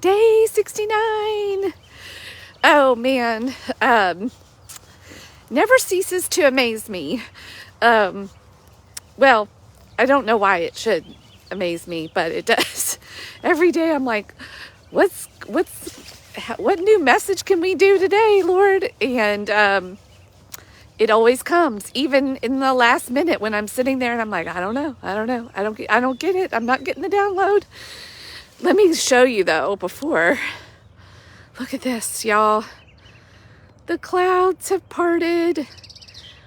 Day 69. Oh man, never ceases to amaze me. Well, I don't know why it should amaze me, but it does. Every day I'm like, what new message can we do today, Lord? And it always comes, even in the last minute when I'm sitting there and I'm like, I don't know, I don't get it. I'm not getting the download. Let me show you though before. Look at this, y'all. The clouds have parted.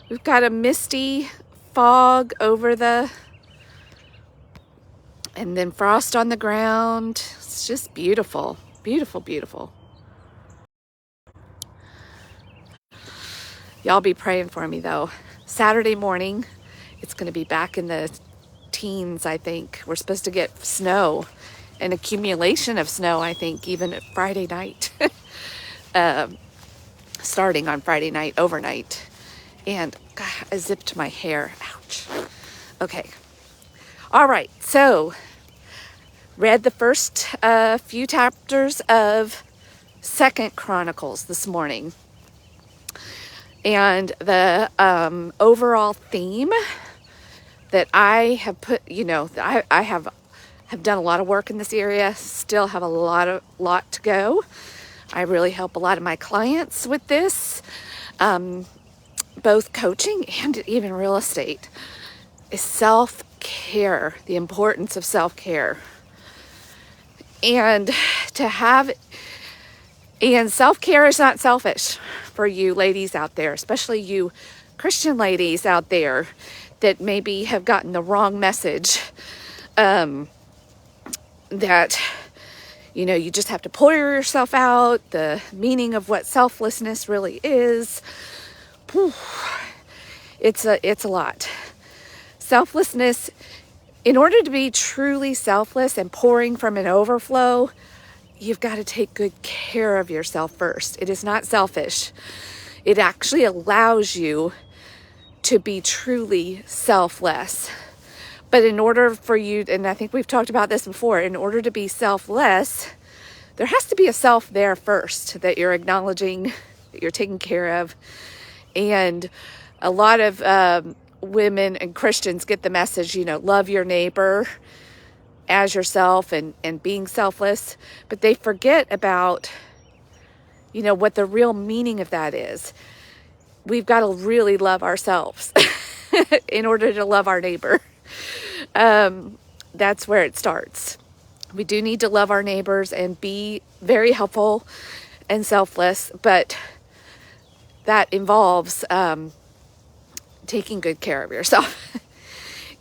We've got a misty fog over and then frost on the ground. It's just beautiful, beautiful, beautiful. Y'all be praying for me though. Saturday morning, it's going to be back in the teens, I think. We're supposed to get snow, an accumulation of snow, I think, even at Friday night. Starting on Friday night, overnight. And God, I zipped my hair. Ouch. Okay. All right. So, read the first few chapters of 2nd Chronicles this morning. And the overall theme that I have put, I have done a lot of work in this area, still have a lot to go. I really help a lot of my clients with this, both coaching and even real estate, is self-care, the importance of self-care. And self-care is not selfish for you ladies out there, especially you Christian ladies out there that maybe have gotten the wrong message, that you just have to pour yourself out, the meaning of what selflessness really is. It's a lot. Selflessness, in order to be truly selfless and pouring from an overflow, you've got to take good care of yourself first. It is not selfish. It actually allows you to be truly selfless. But in order for you, and I think we've talked about this before, in order to be selfless, there has to be a self there first that you're acknowledging, that you're taking care of. And a lot of women and Christians get the message, love your neighbor as yourself and being selfless. But they forget about, what the real meaning of that is. We've got to really love ourselves in order to love our neighbor. That's where it starts. We do need to love our neighbors and be very helpful and selfless, but that involves taking good care of yourself.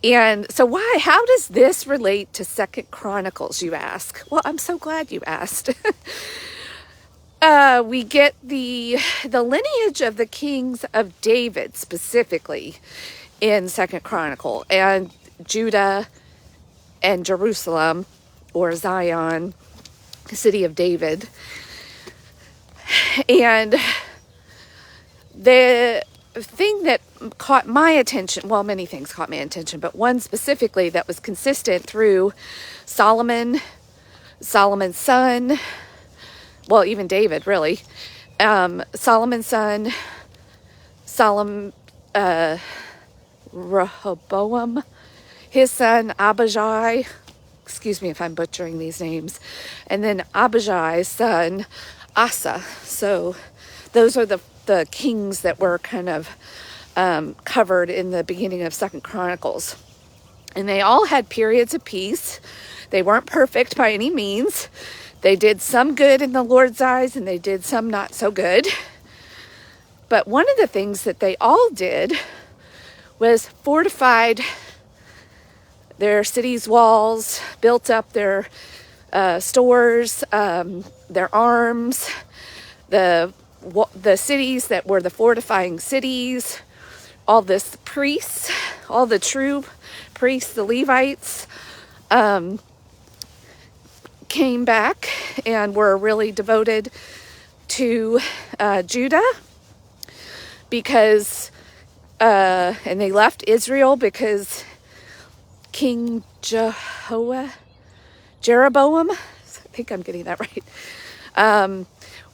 And so how does this relate to 2nd Chronicles, you ask? Well, I'm so glad you asked. We get the lineage of the kings of David specifically in 2nd Chronicle, and Judah and Jerusalem, or Zion, the city of David. And the thing that caught my attention, well, many things caught my attention, but one specifically that was consistent through Solomon's son, well, even David, really. Solomon's son, Rehoboam, his son Abijah, excuse me if I'm butchering these names, and then Abijah's son Asa. So those are the kings that were kind of covered in the beginning of 2nd Chronicles. And they all had periods of peace. They weren't perfect by any means. They did some good in the Lord's eyes, and they did some not so good. But one of the things that they all did was fortified their city's walls, built up their stores, their arms, the cities that were the fortifying cities, all the priests, all the true priests, the Levites, came back and were really devoted to Judah, because and they left Israel because King Jeroboam, think I'm getting that right,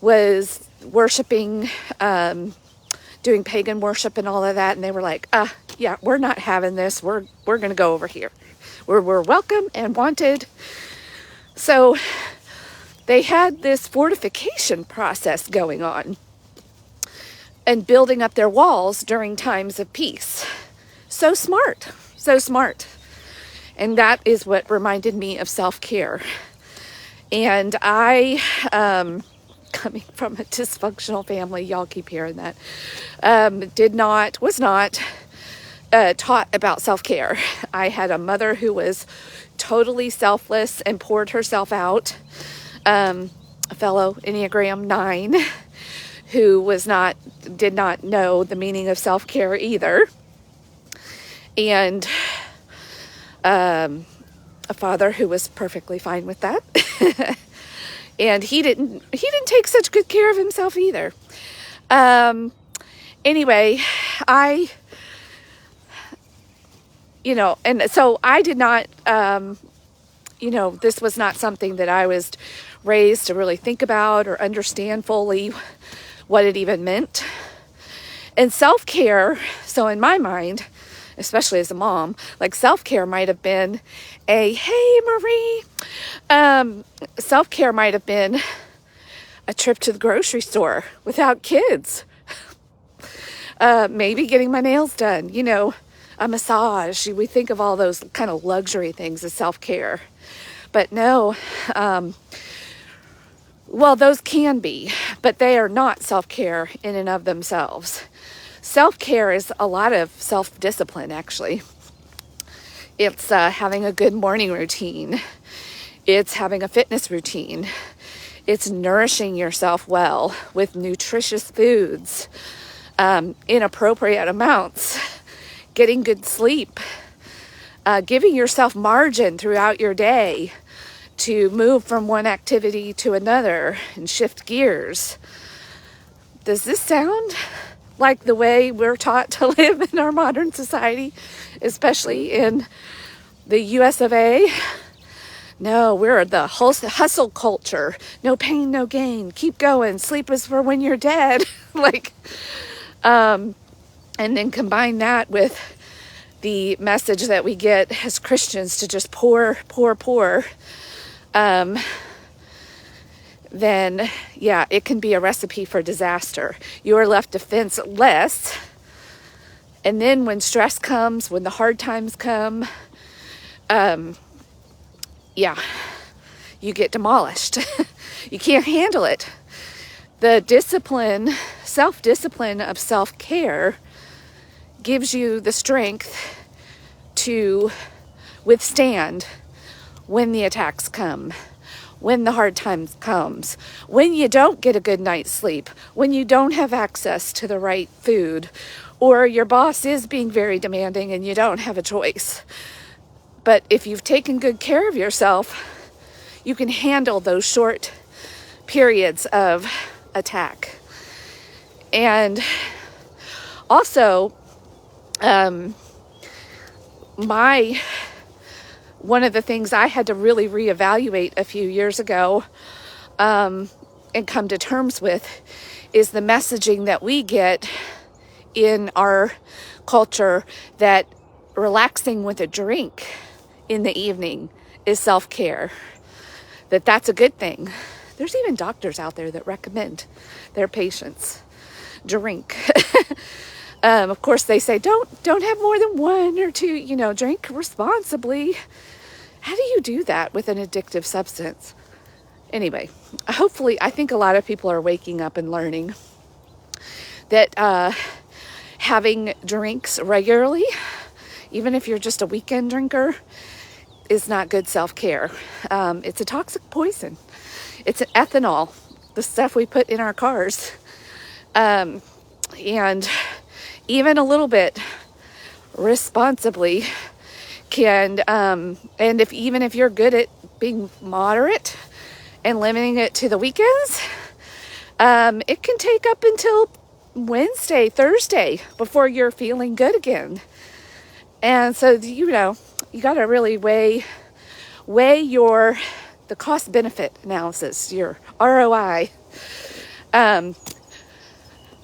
was worshiping, doing pagan worship and all of that. And they were like, yeah, we're not having this. We're going to go over here. We're welcome and wanted. So they had this fortification process going on and building up their walls during times of peace. So smart, so smart. And that is what reminded me of self-care. And I, coming from a dysfunctional family, y'all keep hearing that, was not taught about self-care. I had a mother who was totally selfless and poured herself out, a fellow Enneagram 9 who did not know the meaning of self-care either, and a father who was perfectly fine with that. And he didn't take such good care of himself either. Anyway, and so I did not, this was not something that I was raised to really think about or understand fully what it even meant. And self-care, so in my mind, especially as a mom, like self-care might have been hey Marie, self-care might have been a trip to the grocery store without kids, maybe getting my nails done, a massage. We think of all those kind of luxury things as self-care, but no, well, those can be, but they are not self-care in and of themselves. Self-care is a lot of self-discipline, actually. It's having a good morning routine. It's having a fitness routine. It's nourishing yourself well with nutritious foods, in appropriate amounts, getting good sleep, giving yourself margin throughout your day to move from one activity to another and shift gears. Does this sound like the way we're taught to live in our modern society, especially in the US of A? No, we're the hustle culture. No pain, no gain. Keep going. Sleep is for when you're dead. And then combine that with the message that we get as Christians to just pour, then yeah, it can be a recipe for disaster. You are left defenseless. And then when stress comes, when the hard times come, you get demolished. You can't handle it. The self-discipline of self-care gives you the strength to withstand when the attacks come, when the hard times comes, when you don't get a good night's sleep, when you don't have access to the right food, or your boss is being very demanding and you don't have a choice. But if you've taken good care of yourself, you can handle those short periods of attack. And also, one of the things I had to really reevaluate a few years ago, and come to terms with, is the messaging that we get in our culture that relaxing with a drink in the evening is self-care, that's a good thing. There's even doctors out there that recommend their patients drink. Of course, they say don't have more than one or two, drink responsibly. How do you do that with an addictive substance? Anyway, hopefully, I think a lot of people are waking up and learning that having drinks regularly, even if you're just a weekend drinker, is not good self-care. It's a toxic poison. It's an ethanol, the stuff we put in our cars. And even a little bit responsibly can, and if you're good at being moderate and limiting it to the weekends, it can take up until Wednesday, Thursday before you're feeling good again. And so, you got to really weigh your the cost benefit analysis, your ROI. But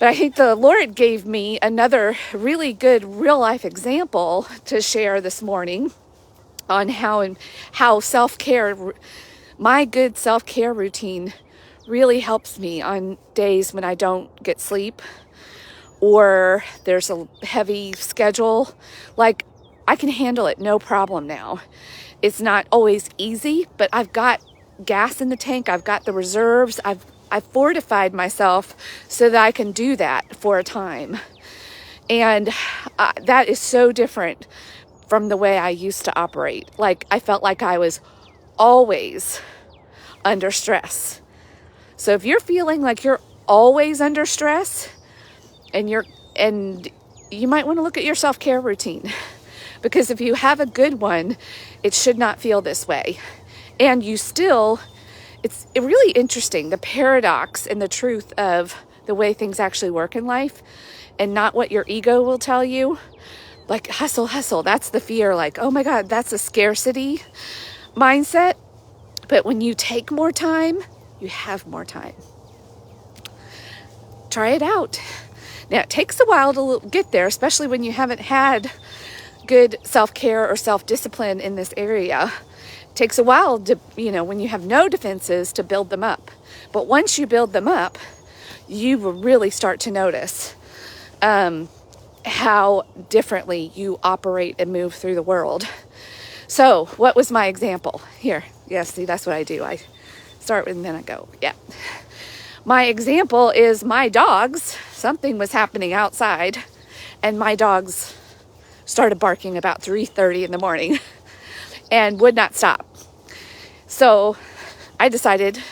I think the Lord gave me another really good real life example to share this morning on how self-care, my good self-care routine really helps me on days when I don't get sleep or there's a heavy schedule. Like, I can handle it, no problem now. It's not always easy, but I've got gas in the tank. I've got the reserves. I've fortified myself so that I can do that for a time. And that is so different from the way I used to operate. Like, I felt like I was always under stress. So if you're feeling like you're always under stress, and you might want to look at your self-care routine, because if you have a good one, it should not feel this way. And it's really interesting, the paradox and the truth of the way things actually work in life, and not what your ego will tell you. Like, hustle, hustle, that's the fear. Like, oh my God, that's a scarcity mindset. But when you take more time, you have more time. Try it out. Now, it takes a while to get there, especially when you haven't had good self-care or self-discipline in this area. It takes a while to, when you have no defenses, to build them up. But once you build them up, you will really start to notice how differently you operate and move through the world. So what was my example? Here, yes, see, that's what I do. I start with and then I go, yeah. My example is my dogs. Something was happening outside, and my dogs started barking about 3:30 in the morning and would not stop. So I decided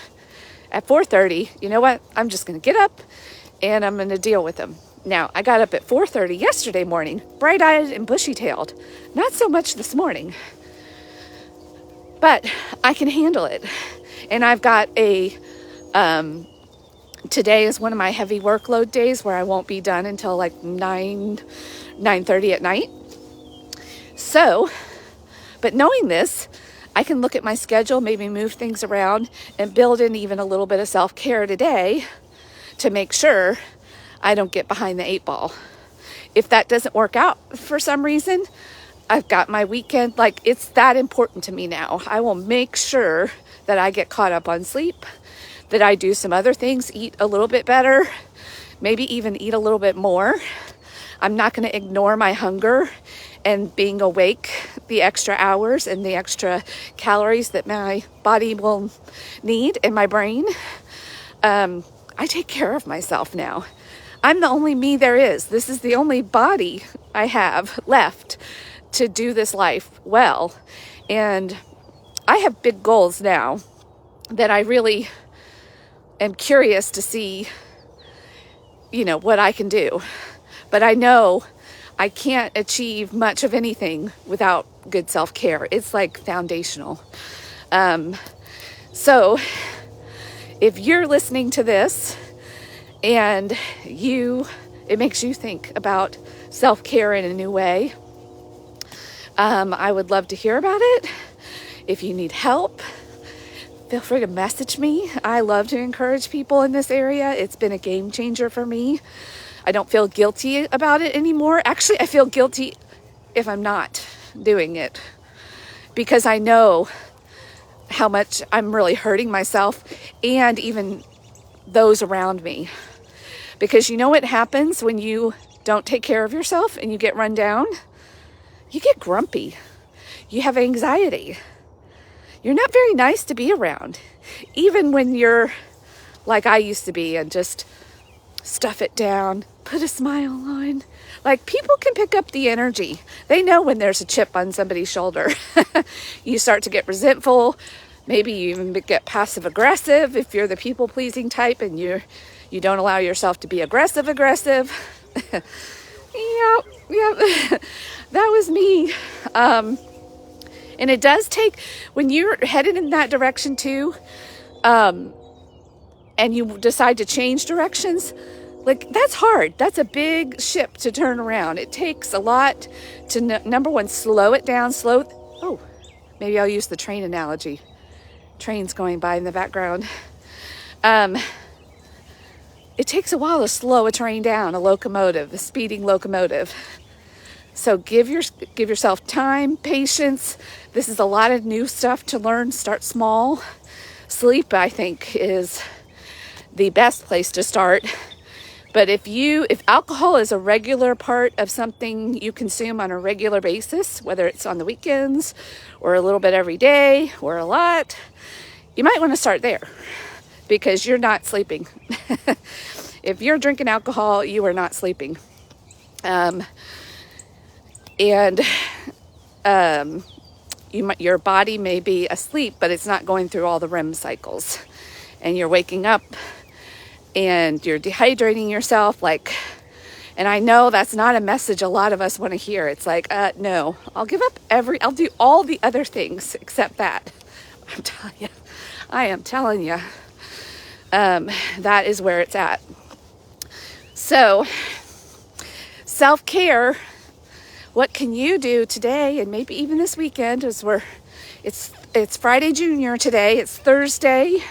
at 4:30, you know what? I'm just going to get up and I'm going to deal with them. Now, I got up at 4:30 yesterday morning, bright-eyed and bushy-tailed. Not so much this morning, but I can handle it. And I've got today is one of my heavy workload days where I won't be done until like 9:30 at night. So, but knowing this, I can look at my schedule, maybe move things around, and build in even a little bit of self-care today to make sure I don't get behind the 8 ball. If that doesn't work out for some reason, I've got my weekend. Like, it's that important to me now. I will make sure that I get caught up on sleep, that I do some other things, eat a little bit better, maybe even eat a little bit more. I'm not going to ignore my hunger and being awake, the extra hours and the extra calories that my body will need and my brain. I take care of myself now. I'm the only me there is. This is the only body I have left to do this life well. And I have big goals now that I really am curious to see, what I can do. But I know I can't achieve much of anything without good self-care. It's like foundational. So if you're listening to this and it makes you think about self-care in a new way, I would love to hear about it. If you need help, feel free to message me. I love to encourage people in this area. It's been a game changer for me. I don't feel guilty about it anymore. Actually, I feel guilty if I'm not doing it, because I know how much I'm really hurting myself and even those around me. Because you know what happens when you don't take care of yourself and you get run down? You get grumpy. You have anxiety. You're not very nice to be around. Even when you're like I used to be and just stuff it down, put a smile on. Like, people can pick up the energy. They know when there's a chip on somebody's shoulder. You start to get resentful. Maybe you even get passive aggressive if you're the people pleasing type and you don't allow yourself to be aggressive. Yep. That was me. And it does take, when you're headed in that direction too, and you decide to change directions, like, that's hard. That's a big ship to turn around. It takes a lot to, number one, slow it down. Maybe I'll use the train analogy. Trains going by in the background. It takes a while to slow a train down, a speeding locomotive. So give yourself time, patience. This is a lot of new stuff to learn. Start small. Sleep, I think, is the best place to start. But if alcohol is a regular part of something you consume on a regular basis, whether it's on the weekends or a little bit every day or a lot, you might want to start there because you're not sleeping. If you're drinking alcohol, you are not sleeping. Your body may be asleep, but it's not going through all the REM cycles. And you're waking up and you're dehydrating yourself, and I know that's not a message a lot of us want to hear. It's like, no, I'll do all the other things except that. I am telling you, that is where it's at. So, self-care, what can you do today and maybe even this weekend it's Friday Junior today, it's Thursday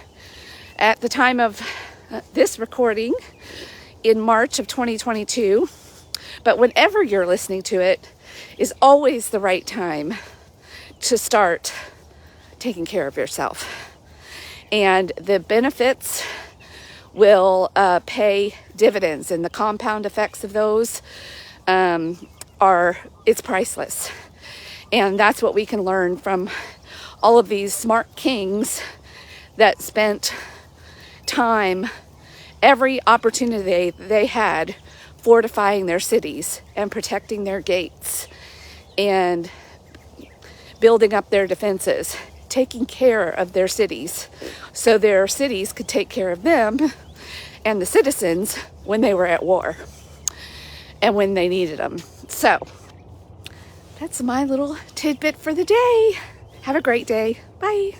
at the time of this recording in March of 2022, but whenever you're listening to it is always the right time to start taking care of yourself. And the benefits will pay dividends, and the compound effects of those it's priceless. And that's what we can learn from all of these smart kings that spent time, every opportunity they had, fortifying their cities and protecting their gates and building up their defenses, taking care of their cities so their cities could take care of them and the citizens when they were at war and when they needed them. So that's my little tidbit for the day. Have a great day. Bye.